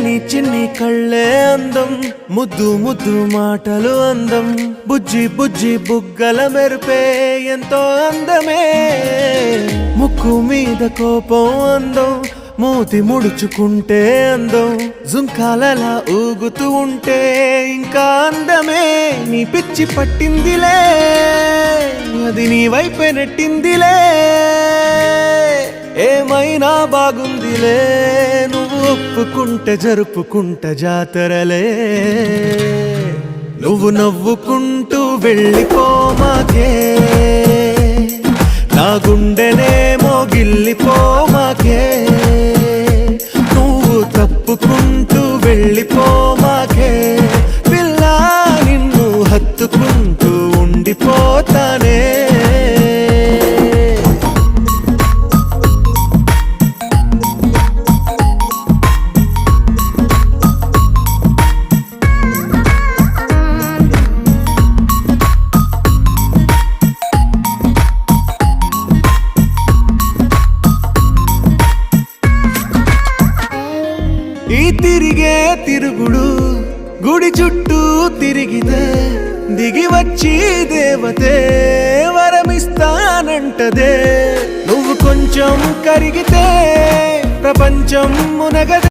చిన్ని చిన్ని కళ్ళే అందం, ముద్దు ముద్దు మాటలు అందం, బుజ్జి బుజ్జి బుగ్గల మెరుపే ఎంతో అందమే. ముక్కు మీద కోపం అందం, మూతి ముడుచుకుంటే అందం, జుంకాలలా ఊగుతూ ఉంటే ఇంకా అందమే. నీ పిచ్చి పట్టిందిలే, అది నీ వైపే నెట్టిందిలే. ఏమైనా బాగుందిలే, నువ్వు ఒప్పుకుంటే జరుపుకుంటే జాతరలే. నువ్వు నవ్వుకుంటూ వెళ్ళిపోమాకే, నా గుండెనేమో గిల్లిపోమాకే. నువ్వు తప్పుకుంటూ వెళ్ళిపోమాకే, పిల్ల నిన్ను హత్తుకుంటూ ఉండిపోతానే. ఈ తిరిగే తిరుగుడు గుడి చుట్టూ తిరిగితే, దిగి వచ్చి దేవతే వరమిస్తానంటదే. నువ్వు కొంచెం కరిగితే ప్రపంచం మునగదే.